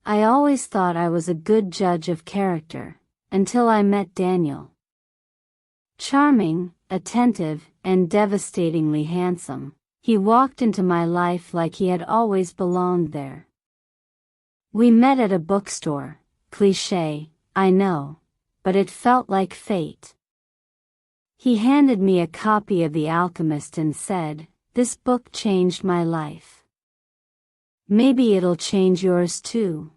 I always thought I was a good judge of character, until I met Daniel. Charming, attentive, and devastatingly handsome, he walked into my life like he had always belonged there. We met at a bookstore, cliché, I know, but it felt like fate. He handed me a copy of The Alchemist and said, "This book changed my life. Maybe it'll change yours too."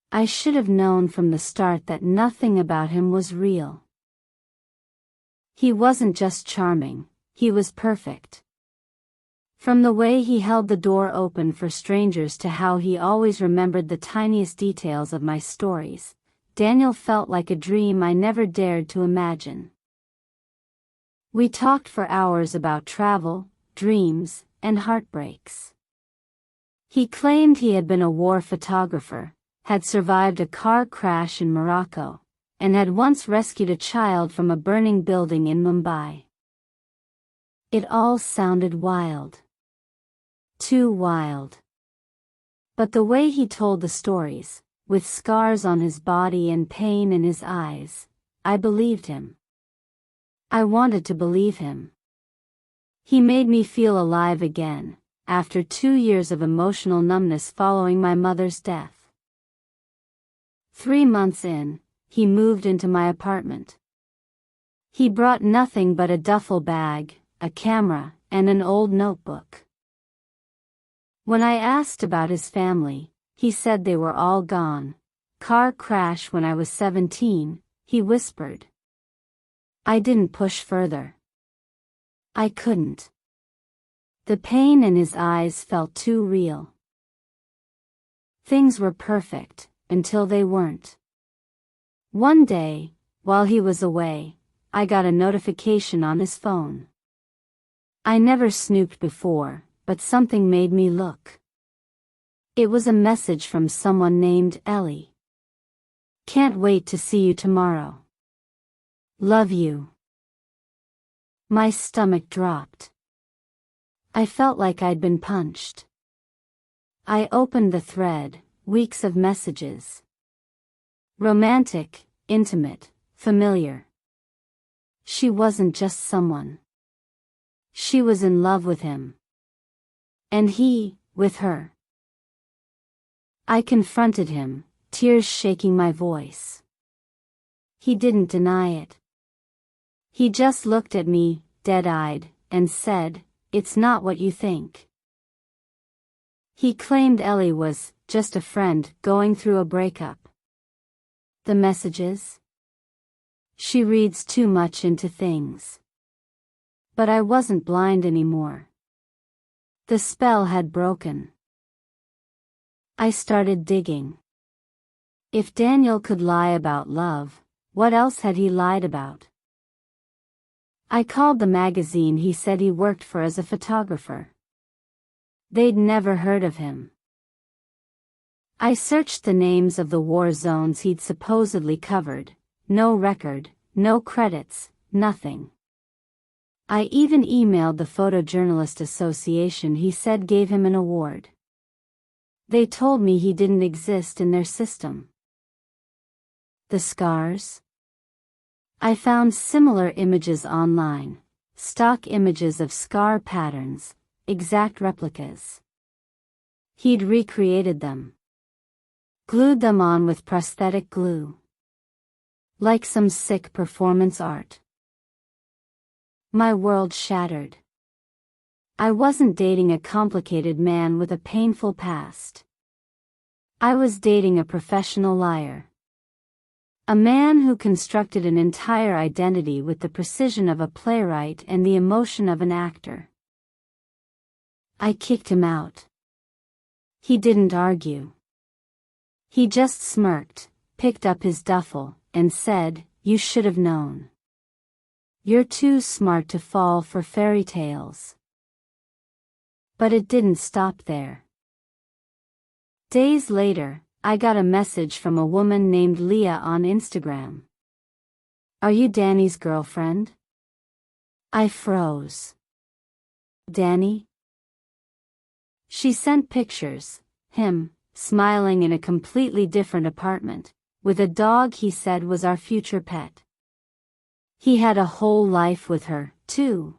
I should have known from the start that nothing about him was real. He wasn't just charming, he was perfect. From the way he held the door open for strangers to how he always remembered the tiniest details of my stories, Daniel felt like a dream I never dared to imagine. We talked for hours about travel, dreams, and heartbreaks. He claimed he had been a war photographer, had survived a car crash in Morocco, and had once rescued a child from a burning building in Mumbai. It all sounded wild. Too wild. But the way he told the stories, with scars on his body and pain in his eyes, I believed him. I wanted to believe him. He made me feel alive again, after 2 years of emotional numbness following my mother's death. 3 months in, he moved into my apartment. He brought nothing but a duffel bag, a camera, and an old notebook. When I asked about his family, he said they were all gone. "Car crash when I was 17, he whispered. I didn't push further. I couldn't. The pain in his eyes felt too real. Things were perfect, until they weren't. One day, while he was away, I got a notification on his phone. I never snooped before, but something made me look. It was a message from someone named Ellie. "Can't wait to see you tomorrow. Love you." My stomach dropped. I felt like I'd been punched. I opened the thread, weeks of messages. Romantic, intimate, familiar. She wasn't just someone. She was in love with him. And he, with her. I confronted him, tears shaking my voice. He didn't deny it. He just looked at me, dead-eyed, and said, "It's not what you think." He claimed Ellie was just a friend going through a breakup. The messages? She reads too much into things. But I wasn't blind anymore. The spell had broken. I started digging. If Daniel could lie about love, what else had he lied about? I called the magazine he said he worked for as a photographer. They'd never heard of him. I searched the names of the war zones he'd supposedly covered. No record, no credits, nothing. I even emailed the Photojournalist Association he said gave him an award. They told me he didn't exist in their system. The scars? I found similar images online, stock images of scar patterns, exact replicas. He'd recreated them. Glued them on with prosthetic glue. Like some sick performance art. My world shattered. I wasn't dating a complicated man with a painful past. I was dating a professional liar. A man who constructed an entire identity with the precision of a playwright and the emotion of an actor. I kicked him out. He didn't argue. He just smirked, picked up his duffel, and said, "You should have known. You're too smart to fall for fairy tales." But it didn't stop there. Days later, I got a message from a woman named Leah on Instagram. "Are you Danny's girlfriend?" I froze. Danny? She sent pictures, him, smiling in a completely different apartment, with a dog he said was our future pet. He had a whole life with her, too.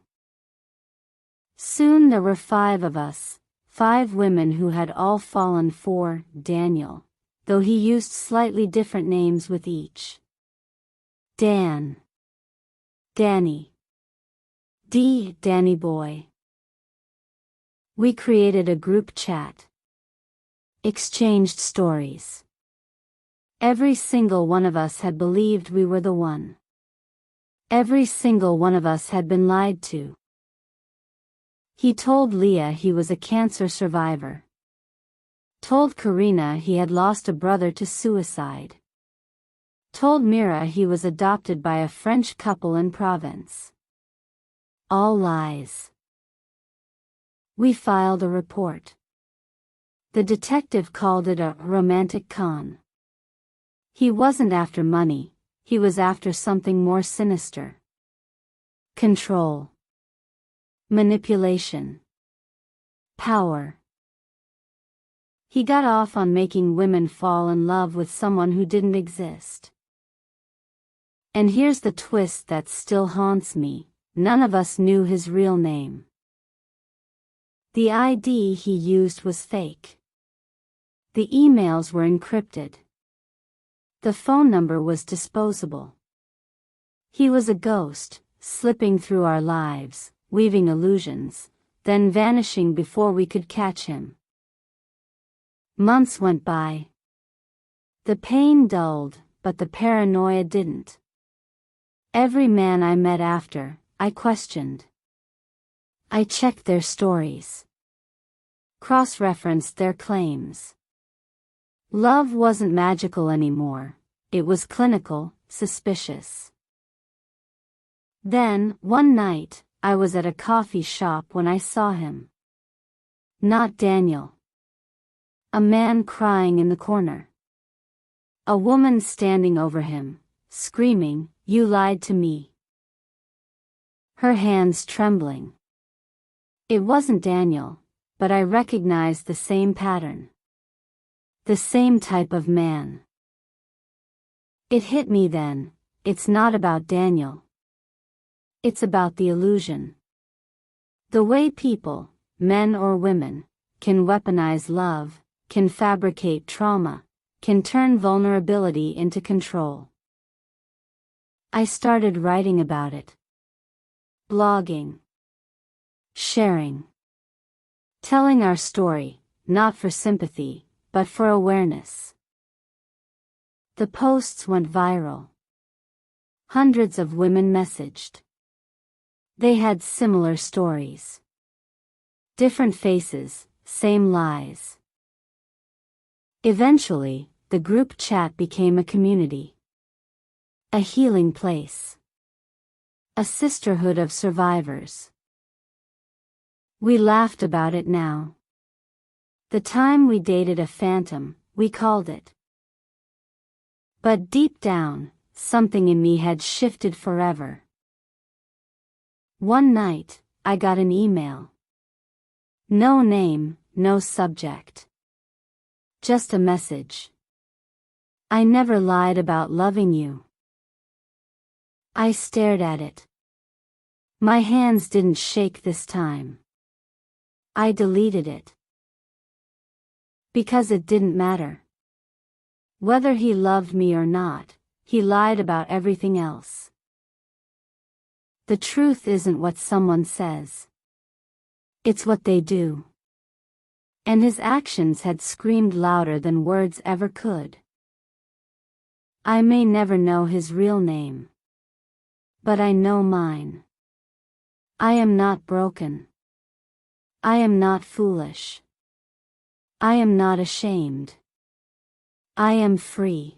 Soon there were 5 of us, 5 women who had all fallen for Daniel, though he used slightly different names with each. Dan. Danny. Danny boy. We created a group chat. Exchanged stories. Every single one of us had believed we were the one. Every single one of us had been lied to. He told Leah he was a cancer survivor. Told Karina he had lost a brother to suicide. Told Mira he was adopted by a French couple in Provence. All lies. We filed a report. The detective called it a romantic con. He wasn't after money, he was after something more sinister. Control. Manipulation. Power. He got off on making women fall in love with someone who didn't exist. And here's the twist that still haunts me, none of us knew his real name. The ID he used was fake. The emails were encrypted. The phone number was disposable. He was a ghost, slipping through our lives, weaving illusions, then vanishing before we could catch him. Months went by. The pain dulled, but the paranoia didn't. Every man I met after, I questioned. I checked their stories. Cross-referenced their claims. Love wasn't magical anymore, it was clinical, suspicious. Then, one night, I was at a coffee shop when I saw him. Not Daniel. A man crying in the corner. A woman standing over him, screaming, "You lied to me." Her hands trembling. It wasn't Daniel, but I recognized the same pattern. The same type of man. It hit me then, it's not about Daniel. It's about the illusion. The way people, men or women, can weaponize love, can fabricate trauma, can turn vulnerability into control. I started writing about it. Blogging. Sharing. Telling our story, not for sympathy, but for awareness. The posts went viral. Hundreds of women messaged. They had similar stories. Different faces, same lies. Eventually, the group chat became a community. A healing place. A sisterhood of survivors. We laughed about it now. The time we dated a phantom, we called it. But deep down, something in me had shifted forever. One night, I got an email. No name, no subject. Just a message. I never lied about loving you. I stared at it. My hands didn't shake this time. I deleted it. Because it didn't matter. Whether he loved me or not, he lied about everything else. The truth isn't what someone says. It's what they do. And his actions had screamed louder than words ever could. I may never know his real name. But I know mine. I am not broken. I am not foolish. I am not ashamed. I am free.